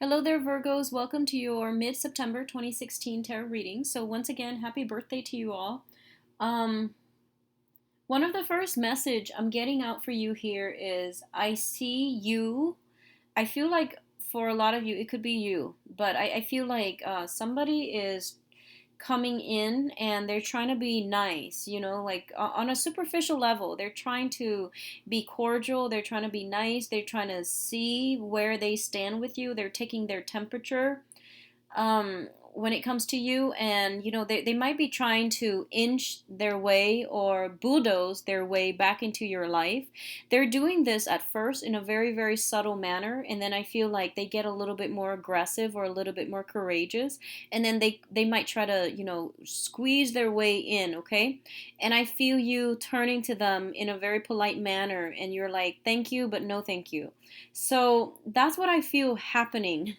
Hello there, Virgos. Welcome to your mid-September 2016 tarot reading. So once again, happy birthday to you all. Um, One of the first message I'm getting out for you here is I see you. I feel like for a lot of you, it could be you, but I feel like somebody is coming in and they're trying to be nice, like on a superficial level. They're trying to be cordial, they're trying to be nice, they're trying to see where they stand with you, they're taking their temperature when it comes to you. And they might be trying to inch their way or bulldoze their way back into your life. They're doing this at first in a very, very subtle manner, and then I feel like they get a little bit more aggressive or a little bit more courageous, and then they might try to squeeze their way in. Okay, and I feel you turning to them in a very polite manner, and you're like, thank you but no thank you. So that's what I feel happening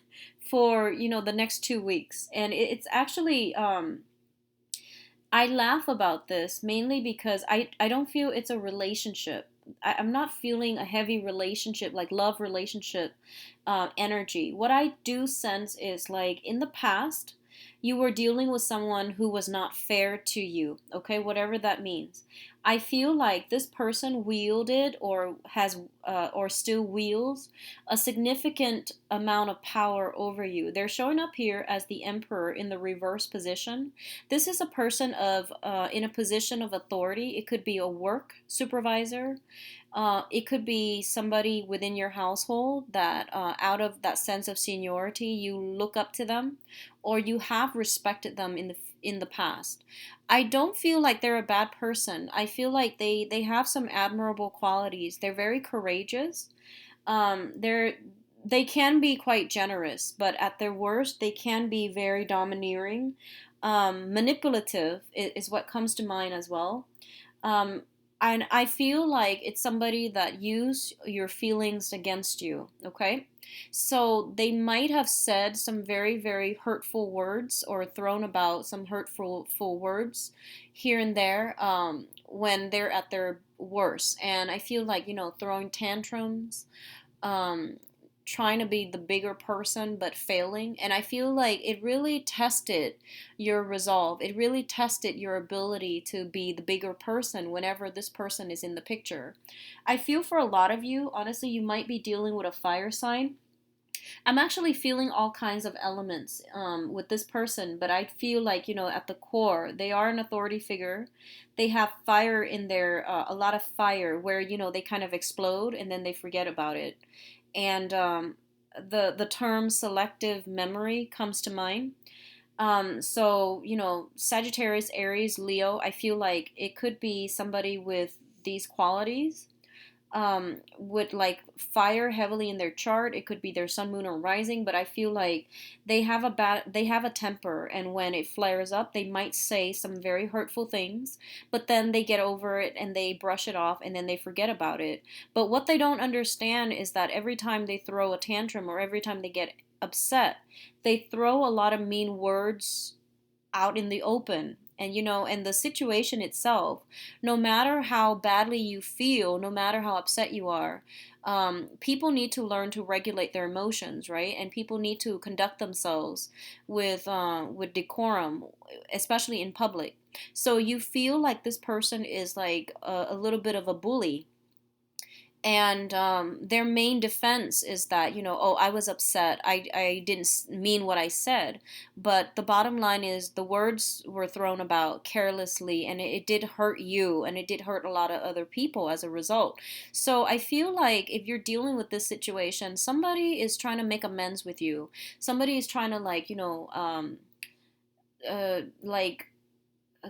for the next 2 weeks. And it's actually I laugh about this mainly because I don't feel it's a relationship. I'm not feeling a heavy relationship, like love relationship energy. What I do sense is like in the past, you were dealing with someone who was not fair to you, okay, whatever that means. I feel like this person wielded or has or still wields a significant amount of power over you. They're showing up here as the emperor in the reverse position. This is a person of in a position of authority. It could be a work supervisor. It could be somebody within your household that, out of that sense of seniority, you look up to them, or you have respected them in the past. I don't feel like they're a bad person. I feel like they have some admirable qualities. They're very courageous. They can be quite generous, but at their worst, they can be very domineering. Manipulative is what comes to mind as well. Um, and I feel like it's somebody that use your feelings against you, okay? So they might have said some very, very hurtful words or thrown about some hurtful words here and there when they're at their worst. And I feel like, throwing tantrums, um, trying to be the bigger person but failing. And I feel like it really tested your resolve. It really tested your ability to be the bigger person whenever this person is in the picture. I feel for a lot of you, honestly, you might be dealing with a fire sign. I'm actually feeling all kinds of elements with this person, but I feel like, at the core, they are an authority figure. They have fire in their, a lot of fire where, they kind of explode and then they forget about it. And the term selective memory comes to mind. So, Sagittarius, Aries, Leo, I feel like it could be somebody with these qualities, would like fire heavily in their chart. It could be their sun, moon, or rising, but I feel like they have a temper, and when it flares up, they might say some very hurtful things, but then they get over it and they brush it off and then they forget about it. But what they don't understand is that every time they throw a tantrum or every time they get upset, they throw a lot of mean words out in the open. And and the situation itself, no matter how badly you feel, no matter how upset you are, people need to learn to regulate their emotions, right? And people need to conduct themselves with decorum, especially in public. So you feel like this person is like a little bit of a bully, and their main defense is that, oh, I was upset, I didn't mean what I said. But the bottom line is the words were thrown about carelessly, and it did hurt you, and it did hurt a lot of other people as a result. So I feel like if you're dealing with this situation, somebody is trying to make amends with you. Somebody is trying to, like, like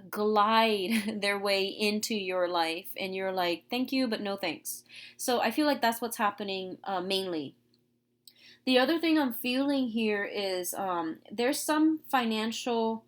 glide their way into your life, and you're like, thank you but no thanks. So I feel like that's what's happening mainly. The other thing I'm feeling here is there's some financial,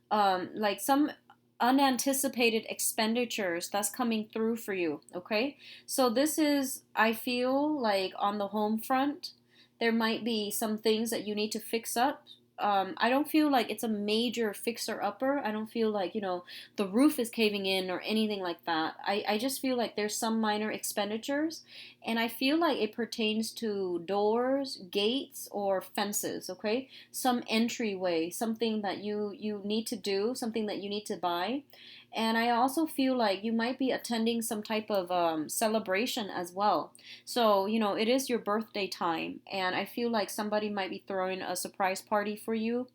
like some unanticipated expenditures that's coming through for you, okay? So this is, I feel like, on the home front, there might be some things that you need to fix up, I don't feel like it's a major fixer upper. I don't feel like, the roof is caving in or anything like that. I just feel like there's some minor expenditures, and I feel like it pertains to doors, gates, or fences, okay? Some entryway, something that you need to do, something that you need to buy. And I also feel like you might be attending some type of celebration as well. So, it is your birthday time, and I feel like somebody might be throwing a surprise party for you.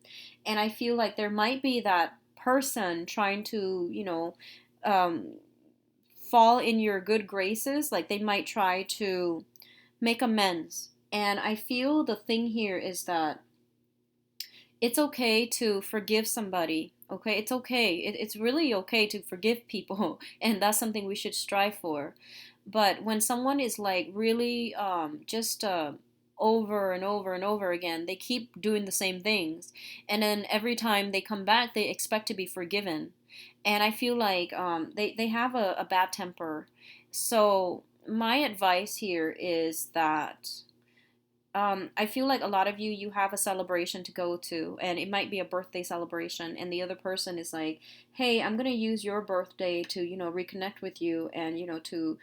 And I feel like there might be that person trying to, um, fall in your good graces. Like they might try to make amends. And I feel the thing here is that it's okay to forgive somebody. Okay, it's okay. It's really okay to forgive people, and that's something we should strive for. But when someone is like really just over and over and over again, they keep doing the same things, and then every time they come back, they expect to be forgiven. And I feel like they have a bad temper. So my advice here is that I feel like a lot of you have a celebration to go to, and it might be a birthday celebration, and the other person is like, "Hey, I'm gonna use your birthday to, reconnect with you, and to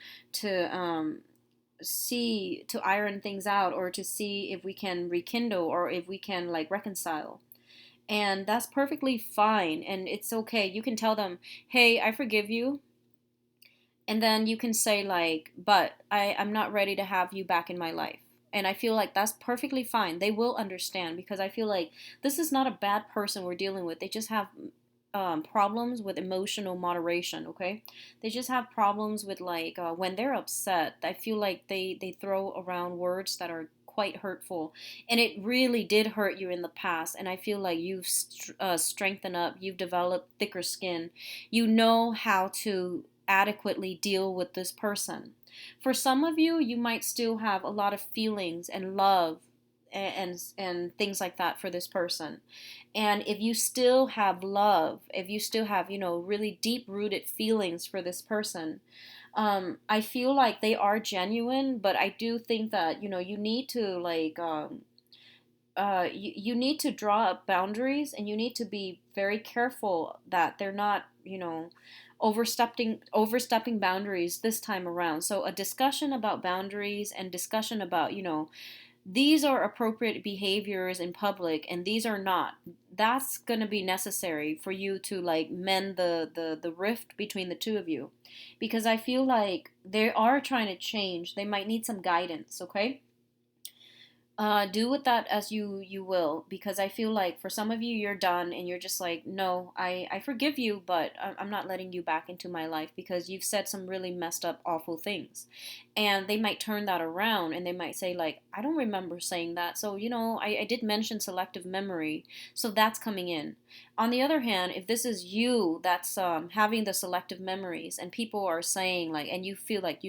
see to iron things out, or to see if we can rekindle, or if we can like reconcile." And that's perfectly fine, and it's okay. You can tell them, "Hey, I forgive you." And then you can say like, but I'm not ready to have you back in my life. And I feel like that's perfectly fine. They will understand, because I feel like this is not a bad person we're dealing with. They just have problems with emotional moderation, okay? They just have problems with like when they're upset. I feel like they throw around words that are quite hurtful, and it really did hurt you in the past. And I feel like you've strengthened up, you've developed thicker skin, you know how to adequately deal with this person. For some of you, you might still have a lot of feelings and love and things like that for this person. And if you still have love, if you still have, really deep rooted feelings for this person, I feel like they are genuine. But I do think that, you need to like, you need to draw up boundaries, and you need to be very careful that they're not, overstepping boundaries this time around. So a discussion about boundaries, and discussion about, these are appropriate behaviors in public and these are not. That's going to be necessary for you to like mend the rift between the two of you, because I feel like they are trying to change. They might need some guidance, okay? Do with that as you will, because I feel like for some of you, you're done and you're just like, no, I forgive you, but I'm not letting you back into my life because you've said some really messed up, awful things. And they might turn that around and they might say like, I don't remember saying that. So, I did mention selective memory. So that's coming in. On the other hand, if this is you that's having the selective memories, and people are saying like, and you feel like,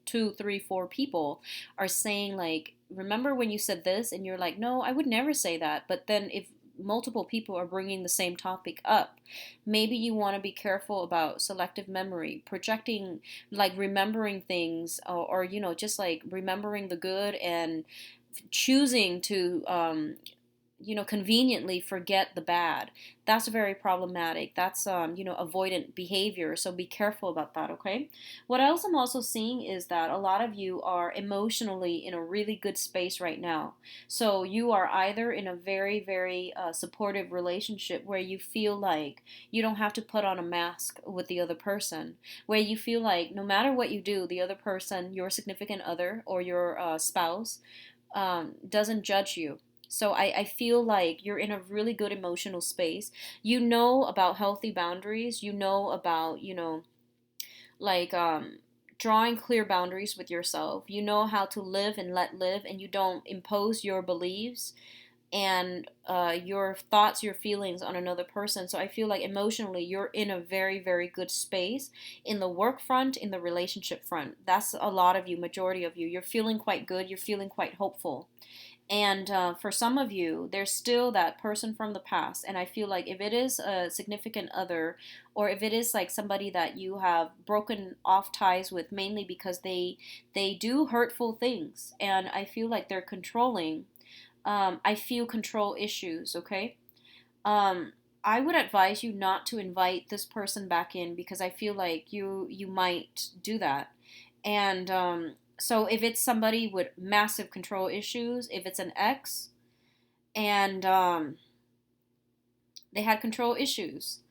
two, three, four people are saying like, remember when you said this, and you're like, no, I would never say that. But then if multiple people are bringing the same topic up, maybe you want to be careful about selective memory, projecting, like remembering things, or just like remembering the good and choosing to conveniently forget the bad. That's very problematic. That's avoidant behavior. So be careful about that, okay? What else I'm also seeing is that a lot of you are emotionally in a really good space right now. So you are either in a very, very supportive relationship where you feel like you don't have to put on a mask with the other person, where you feel like no matter what you do, the other person, your significant other or your spouse, doesn't judge you. So I feel like you're in a really good emotional space. You know about healthy boundaries. You know about, like drawing clear boundaries with yourself. You know how to live and let live, and you don't impose your beliefs and your thoughts, your feelings on another person. So I feel like emotionally you're in a very, very good space in the work front, in the relationship front. That's a lot of you, majority of you. You're feeling quite good. You're feeling quite hopeful. And for some of you, there's still that person from the past. And I feel like if it is a significant other, or if it is like somebody that you have broken off ties with, mainly because they do hurtful things, and I feel like they're controlling. I feel control issues, okay? um, I would advise you not to invite this person back in because I feel like you might do that. And so if it's somebody with massive control issues, if it's an ex and they had control issues,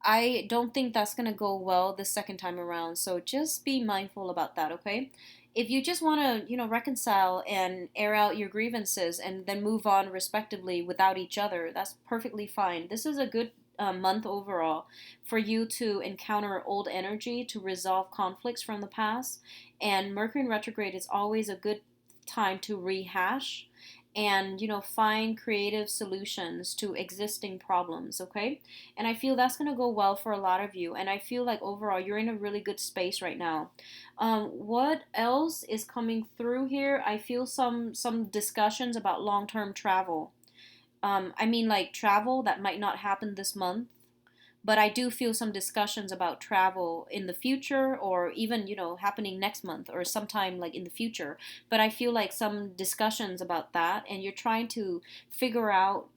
I don't think that's going to go well the second time around. So just be mindful about that, okay? If you just want to, reconcile and air out your grievances and then move on respectively without each other, that's perfectly fine. This is a good month overall for you to encounter old energy, to resolve conflicts from the past. And Mercury in retrograde is always a good time to rehash and find creative solutions to existing problems, okay? And I feel that's going to go well for a lot of you, and I feel like overall you're in a really good space right now. What else is coming through here? I feel some discussions about long-term travel. I mean, like travel that might not happen this month, but I do feel some discussions about travel in the future, or even happening next month or sometime like in the future. But I feel like some discussions about that, and you're trying to figure out,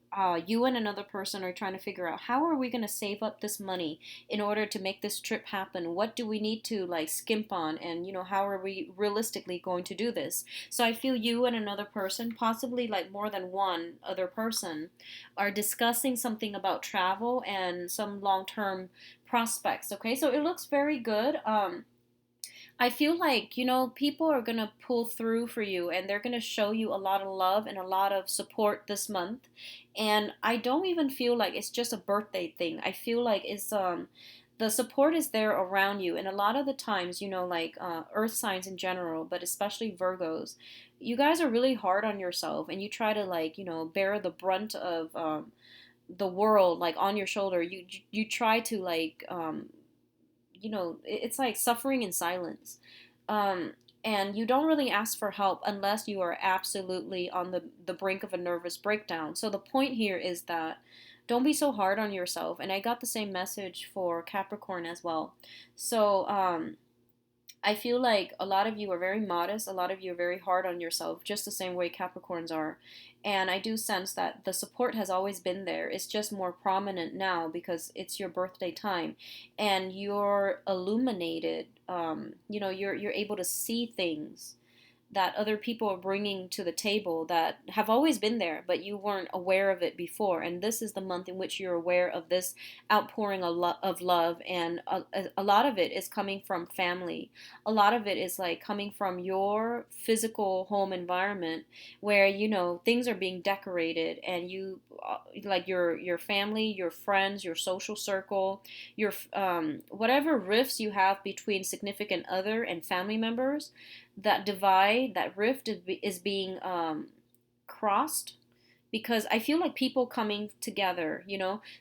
you and another person are trying to figure out, how are we going to save up this money in order to make this trip happen? What do we need to like skimp on, and how are we realistically going to do this? So I feel you and another person, possibly like more than one other person, are discussing something about travel and some long-term prospects. Okay, so it looks very good. I feel like, people are going to pull through for you, and they're going to show you a lot of love and a lot of support this month. And I don't even feel like it's just a birthday thing. I feel like it's the support is there around you. And a lot of the times, like earth signs in general, but especially Virgos, you guys are really hard on yourself, and you try to like, bear the brunt of the world like on your shoulder. You try to like it's like suffering in silence. Um, and you don't really ask for help unless you are absolutely on the brink of a nervous breakdown. So the point here is that don't be so hard on yourself. And I got the same message for Capricorn as well. So I feel like a lot of you are very modest, a lot of you are very hard on yourself, just the same way Capricorns are. And I do sense that the support has always been there. It's just more prominent now because it's your birthday time, and you're illuminated. You're able to see things that other people are bringing to the table that have always been there, but you weren't aware of it before. And this is the month in which you're aware of this outpouring of love, and a lot of it is coming from family. A lot of it is like coming from your physical home environment, where things are being decorated, and you like your family, your friends, your social circle, your whatever rifts you have between significant other and family members, that divide, that rift is being crossed, because I feel like people coming together,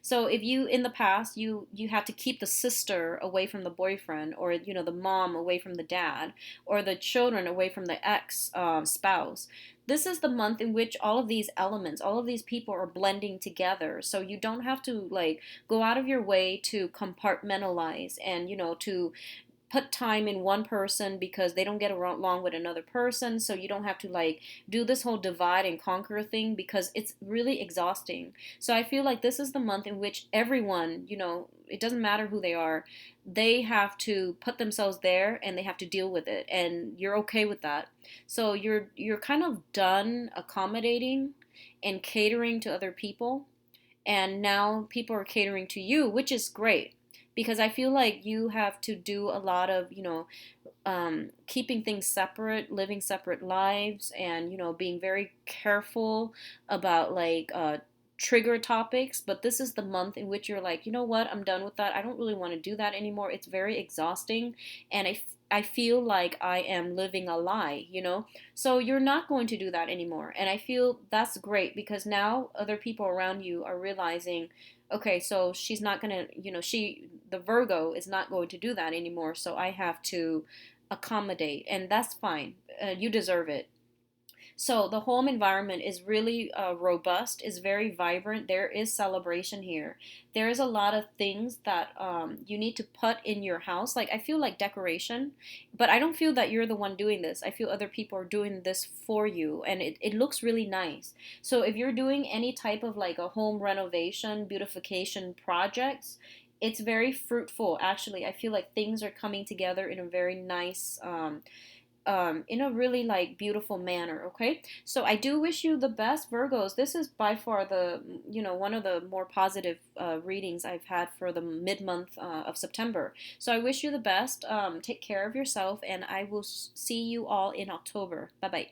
So if you in the past you had to keep the sister away from the boyfriend, or the mom away from the dad, or the children away from the ex spouse. This is the month in which all of these elements, all of these people are blending together. So you don't have to like go out of your way to compartmentalize, and to put time in one person because they don't get along with another person. So you don't have to like do this whole divide and conquer thing, because it's really exhausting. So I feel like this is the month in which everyone, it doesn't matter who they are, they have to put themselves there and they have to deal with it, and you're okay with that. So you're kind of done accommodating and catering to other people, and now people are catering to you, which is great, because I feel like you have to do a lot of, keeping things separate, living separate lives, and, being very careful about like trigger topics. But this is the month in which you're like, you know what, I'm done with that. I don't really want to do that anymore. It's very exhausting. And I feel like I am living a lie. So you're not going to do that anymore. And I feel that's great, because now other people around you are realizing, okay, so she's not going to, the Virgo is not going to do that anymore. So I have to accommodate, and that's fine. You deserve it. So the home environment is really robust, is very vibrant. There is celebration here. There is a lot of things that you need to put in your house. Like I feel like decoration, but I don't feel that you're the one doing this. I feel other people are doing this for you, and it looks really nice. So if you're doing any type of like a home renovation, beautification projects, it's very fruitful. Actually, I feel like things are coming together in a very nice in a really like beautiful manner. Okay, so I do wish you the best, Virgos. This is by far the, one of the more positive readings I've had for the mid-month of September. So I wish you the best. Take care of yourself, and I will see you all in October. Bye bye.